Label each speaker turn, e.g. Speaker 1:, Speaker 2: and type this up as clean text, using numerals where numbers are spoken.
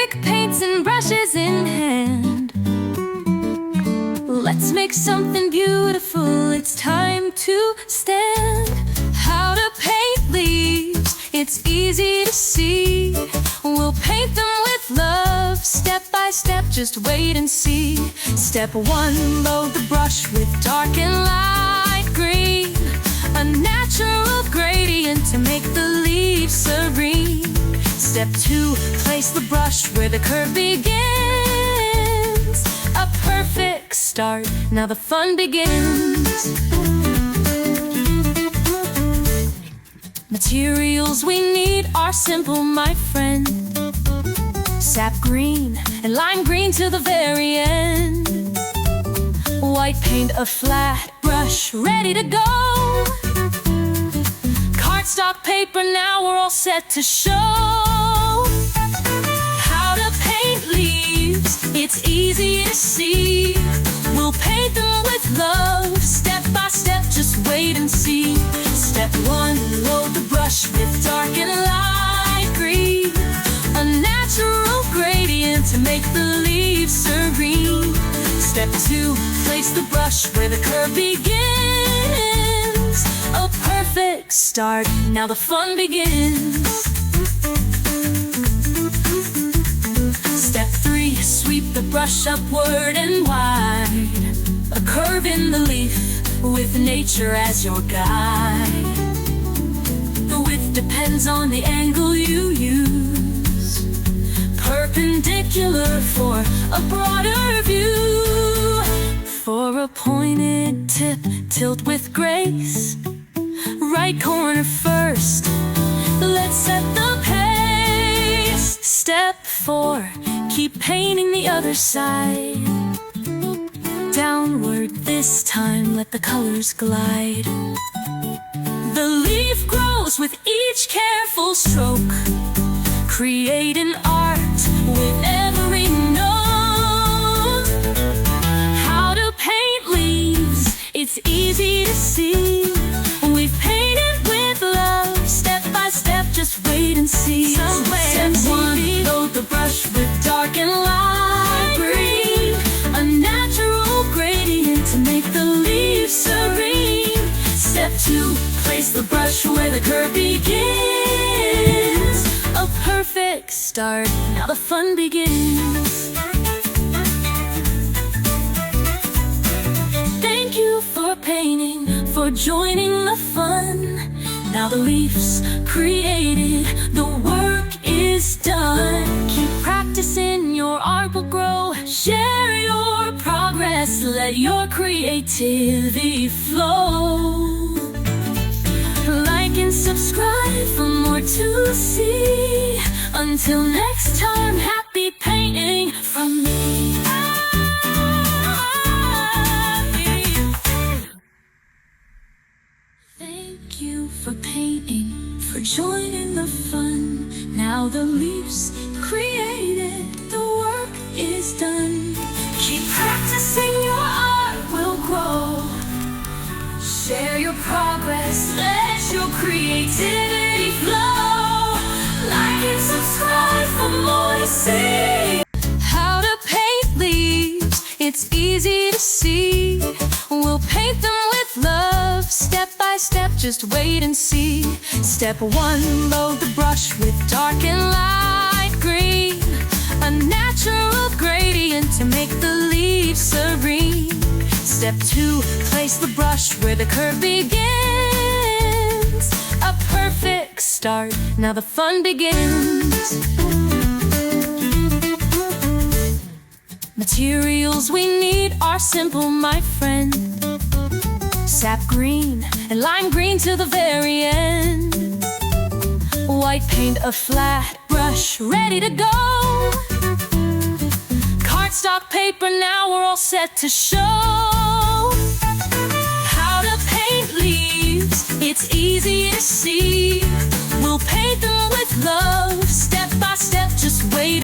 Speaker 1: Pick paints and brushes in hand. Let's make something beautiful. It's time to stand. How to paint leaves, it's easy to see. We'll paint them with love, step by step, just wait and see. Step 1, load the brush with dark and light green. A natural gradient to make the leaves serene. Step 2, place the brush where the curve begins. A perfect start, now the fun begins. Materials we need are simple, my friend. Sap green and lime green to the very end. White paint, a flat brush, ready to go. Cardstock paper, now we're all set to show. How to paint leaves, it's easy to see. We'll paint them with love, step by step, just wait and see. Step 1, load the brush with dark and light green. A natural gradient to make the leaves serene. Step 2, place the brush where the curve begins. A perfect start, now the fun begins. Step 3, sweep the brush upward and wide. A curve in the leaf with nature as your guide. The width depends on the angle you use. Perpendicular for a broader view. For a pointed tip, tilt with grace. Right corner first, let's set the pace. Step 4, keep painting the other side. Downward this time, let the colors glide. The leaf grows with each careful stroke. Create an art with every note. How to paint leaves, it's easy to see. We've painted with love, step by step, just wait and see. Step 1, load the brush with dark and light green. A natural gradient to make the leaves serene. Step 2, place the brush where the curve begins. A perfect start, now the fun begins. Thank you for painting, for joining the fun. Now the leaves created, the work is done. Keep practicing, your art will grow. Share your progress, let your creativity flow. Like and subscribe for more to see. Until next time, happy painting from me. Thank you for painting, for joining the fun. Now the leaves created, the work is done. Keep practicing, your art will grow. Share your progress, let your creativity flow. Like and subscribe for more to see. How to paint leaves, it's easy to see. We'll paint them with love, step by step, just wait and see. Step 1, load the brush with dark and light green. A natural gradient to make the leaves serene. Step 2, place the brush where the curve begins. A perfect start, now the fun begins. Materials we need are simple, my friend. Sap green and lime green to the very end. White paint, a flat brush, ready to go. Cardstock paper, now we're all set to show. How to paint leaves, it's easy to see. We'll paint them with love, step by step, just wait.